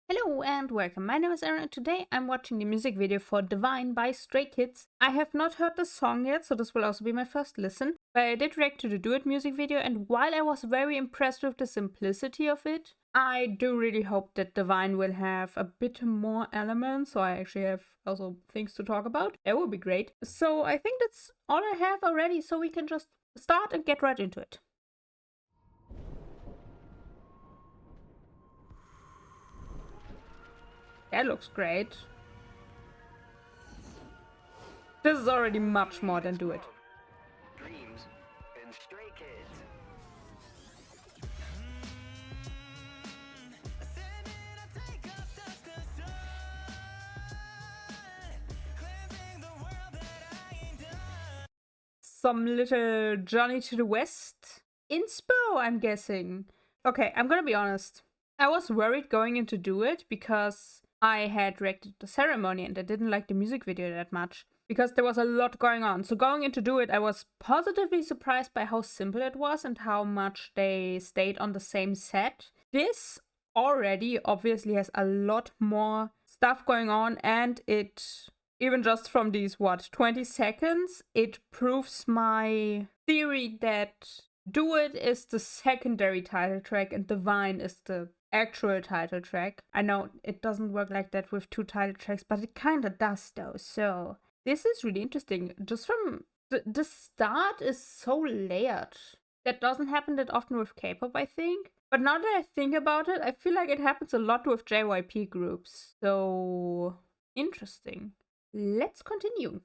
Hello and welcome. My name is Aaron and today I'm watching the music video for Divine by Stray Kids. I have not heard the song yet, so this will also be my first listen. But I did react to the Do It music video, and while I was very impressed with the simplicity of it, I do really hope that Divine will have a bit more elements, so I actually have also things to talk about. That would be great. So I think that's all I have already, so we can just start and get right into it. That looks great. This is already much more than Do It. Dreams and Stray Kids. Some little Johnny to the West inspo, I'm guessing. Okay, I'm gonna be honest. I was worried going into Do It because I had reacted to Ceremony and I didn't like the music video that much because there was a lot going on. So going into Do It, I was positively surprised by how simple it was and how much they stayed on the same set. This already obviously has a lot more stuff going on, and it, even just from these, 20 seconds, it proves my theory that Do It is the secondary title track and Divine is the actual title track. I know it doesn't work like that with two title tracks, but it kind of does though. So this is really interesting. Just from the start is so layered. That doesn't happen that often with K-pop, I think. But now that I think about it, I feel like it happens a lot with JYP groups. So interesting. Let's continue.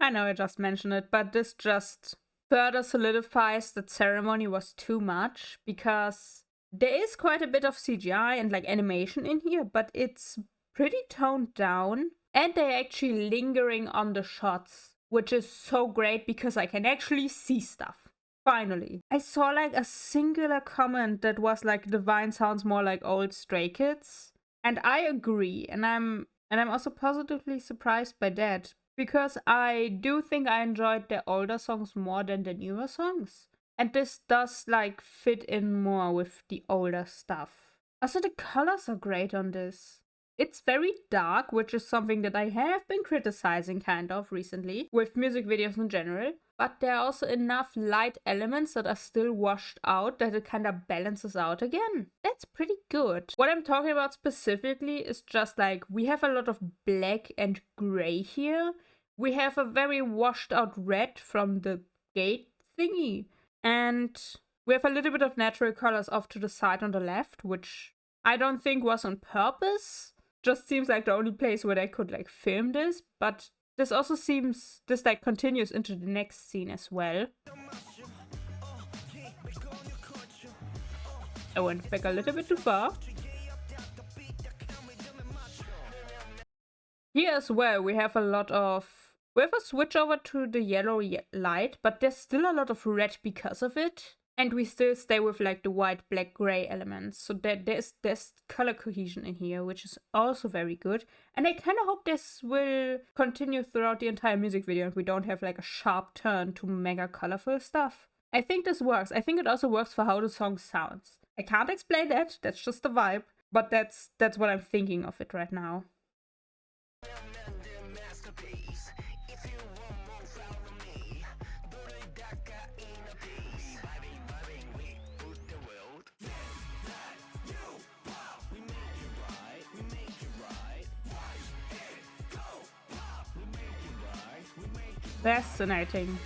I know I just mentioned it, but this just further solidifies that Ceremony was too much, because there is quite a bit of CGI and like animation in here, but it's pretty toned down and they're actually lingering on the shots, which is so great because I can actually see stuff. Finally, I saw like a singular comment that was like Divine sounds more like old Stray Kids, and I agree, and I'm also positively surprised by that, because I do think I enjoyed the older songs more than the newer songs. And this does like fit in more with the older stuff. Also, the colors are great on this. It's very dark, which is something that I have been criticizing kind of recently with music videos in general. But there are also enough light elements that are still washed out that it kind of balances out again. That's pretty good. What I'm talking about specifically is just like we have a lot of black and gray here. We have a very washed out red from the gate thingy. And we have a little bit of natural colors off to the side on the left, which I don't think was on purpose. Just seems like the only place where they could like film this, but this also seems, this like continues into the next scene as well. I went back a little bit too far. Here as well, we have a switch over to the yellow light, but there's still a lot of red because of it. And we still stay with like the white, black, gray elements. So there's color cohesion in here, which is also very good. And I kind of hope this will continue throughout the entire music video and we don't have like a sharp turn to mega colorful stuff. I think this works. I think it also works for how the song sounds. I can't explain that. That's just the vibe. But that's what I'm thinking of it right now. Fascinating.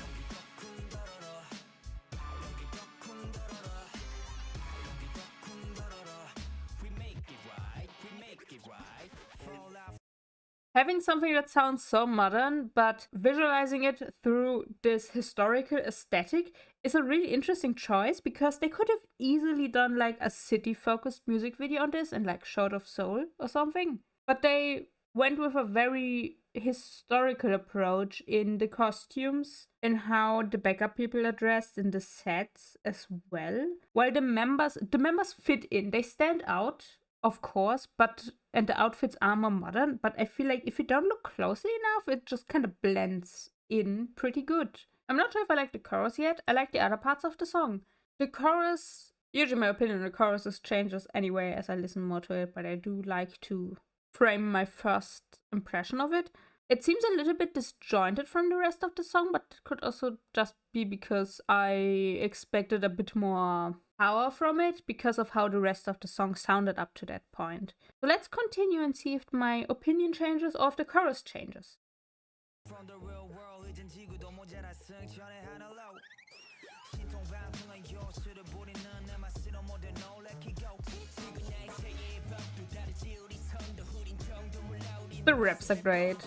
Having something that sounds so modern, but visualizing it through this historical aesthetic is a really interesting choice because they could have easily done like a city-focused music video on this and like Short of Soul or something. But they went with a very historical approach in the costumes and how the backup people are dressed in the sets as well. While the members fit in, they stand out, of course, and the outfits are more modern, but I feel like if you don't look closely enough, it just kind of blends in pretty good. I'm not sure if I like the chorus yet. I like the other parts of the song. The chorus, usually my opinion, the chorus changes anyway as I listen more to it, but I do like to frame my first impression of it. It seems a little bit disjointed from the rest of the song, but it could also just be because I expected a bit more power from it because of how the rest of the song sounded up to that point. So let's continue and see if my opinion changes or if the chorus changes. From the real world, the raps are great.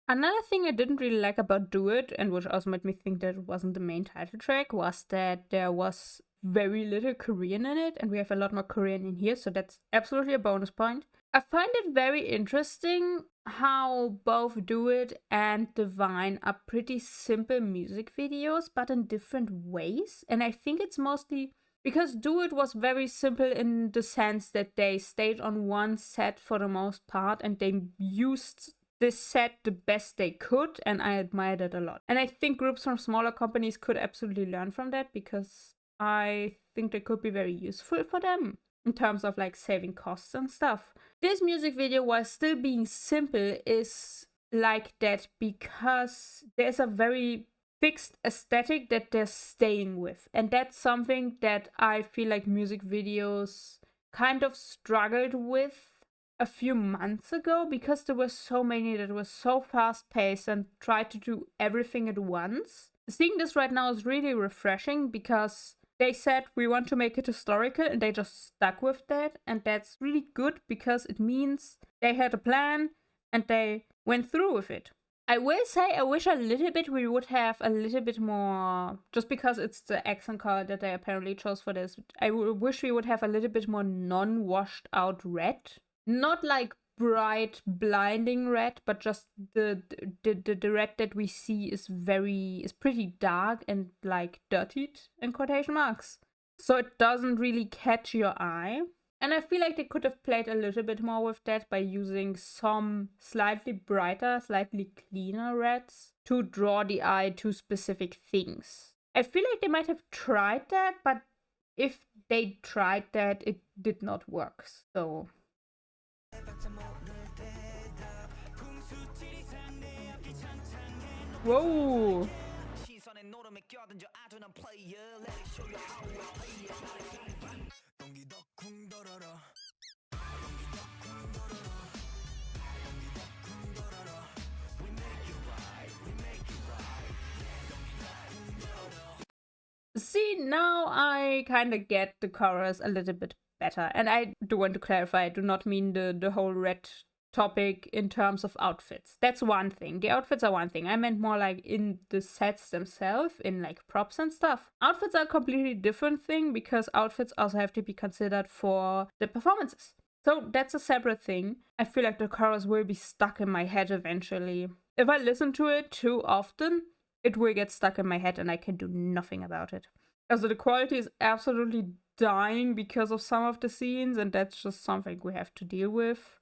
Another thing I didn't really like about Do It, and which also made me think that it wasn't the main title track, was that there was very little Korean in it, and we have a lot more Korean in here, so that's absolutely a bonus point. I find it very interesting how both Do It and Divine are pretty simple music videos, but in different ways, and I think it's mostly because Do It was very simple in the sense that they stayed on one set for the most part, and they used this set the best they could, and I admired it a lot. And I think groups from smaller companies could absolutely learn from that because I think that could be very useful for them in terms of like saving costs and stuff. This music video, while still being simple, is like that because there's a very fixed aesthetic that they're staying with. And that's something that I feel like music videos kind of struggled with a few months ago because there were so many that were so fast paced and tried to do everything at once. Seeing this right now is really refreshing because they said we want to make it historical and they just stuck with that, and that's really good because it means they had a plan and they went through with it. I will say I wish we would have a little bit more, just because it's the accent color that they apparently chose for this, I wish we would have a little bit more non-washed out red. Not like bright, blinding red, but just the red that we see is pretty dark and like dirtied in quotation marks. So it doesn't really catch your eye. And I feel like they could have played a little bit more with that by using some slightly brighter, slightly cleaner reds to draw the eye to specific things. I feel like they might have tried that, but if they tried that, it did not work. So whoa! See, now I kind of get the chorus a little bit better. And I do want to clarify, I do not mean the whole red topic in terms of outfits. That's one thing. The outfits are one thing. I meant more like in the sets themselves, in like props and stuff. Outfits are a completely different thing because outfits also have to be considered for the performances. So that's a separate thing. I feel like the chorus will be stuck in my head eventually. If I listen to it too often, it will get stuck in my head and I can do nothing about it. Also, the quality is absolutely dying because of some of the scenes, and that's just something we have to deal with.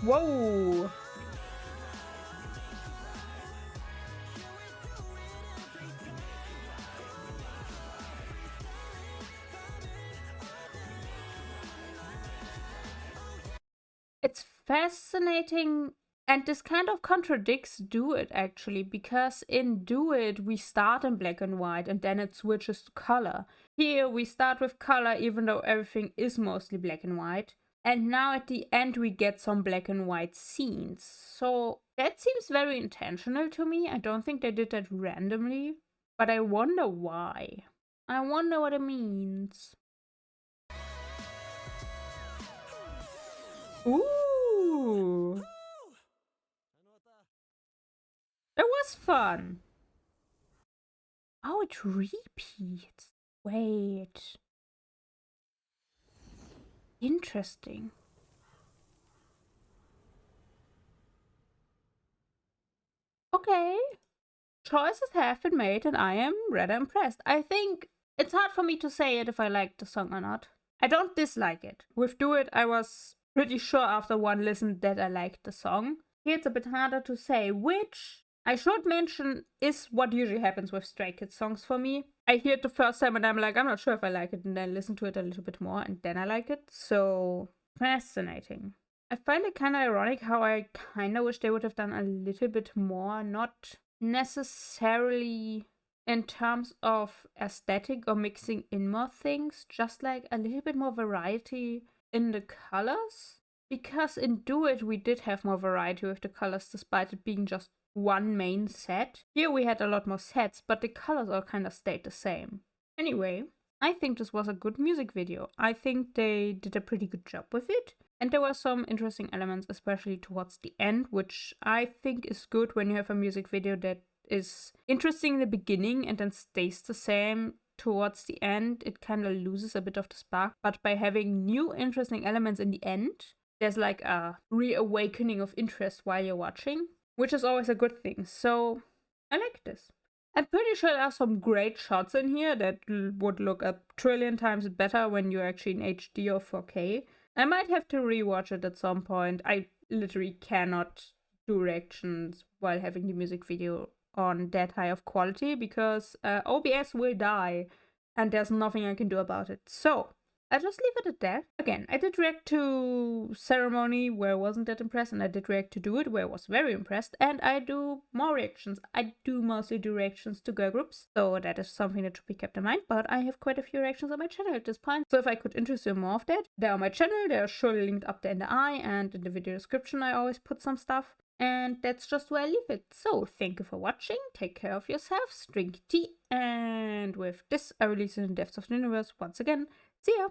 Whoa! It's fascinating, and this kind of contradicts Do It actually, because in Do It we start in black and white and then it switches to color. Here we start with color even though everything is mostly black and white. And now at the end we get some black and white scenes. So that seems very intentional to me. I don't think they did that randomly, but I wonder why. I wonder what it means. Ooh! It was fun. Oh, it repeats. Wait. Interesting. Okay. Choices have been made and I am rather impressed. I think it's hard for me to say it if I like the song or not. I don't dislike it. With Do It, I was pretty sure after one listen that I liked the song. Here it's a bit harder to say, which I should mention is what usually happens with Stray Kids songs for me. I hear it the first time and I'm like, I'm not sure if I like it, and then listen to it a little bit more and then I like it. So fascinating. I find it kind of ironic how I kind of wish they would have done a little bit more, not necessarily in terms of aesthetic or mixing in more things, just like a little bit more variety in the colors. Because in Do It we did have more variety with the colors despite it being just one main set. Here we had a lot more sets, but the colors all kind of stayed the same. Anyway, I think this was a good music video. I think they did a pretty good job with it. And there were some interesting elements, especially towards the end, which I think is good when you have a music video that is interesting in the beginning and then stays the same towards the end. It kind of loses a bit of the spark. But by having new interesting elements in the end, there's like a reawakening of interest while you're watching, which is always a good thing. So I like this. I'm pretty sure there are some great shots in here that would look a trillion times better when you're actually in HD or 4K. I might have to rewatch it at some point. I literally cannot do reactions while having the music video on that high of quality because OBS will die and there's nothing I can do about it. So I'll just leave it at that. Again, I did react to Ceremony where I wasn't that impressed, and I did react to Do It where I was very impressed, and I do more reactions. I do mostly do reactions to girl groups, so that is something that should be kept in mind, but I have quite a few reactions on my channel at this point, so if I could interest you in more of that, they're on my channel, they're surely linked up there in the eye, and in the video description I always put some stuff. And that's just where I leave it. So, thank you for watching, take care of yourselves, drink tea, and with this I release it in Depths of the Universe once again. See ya!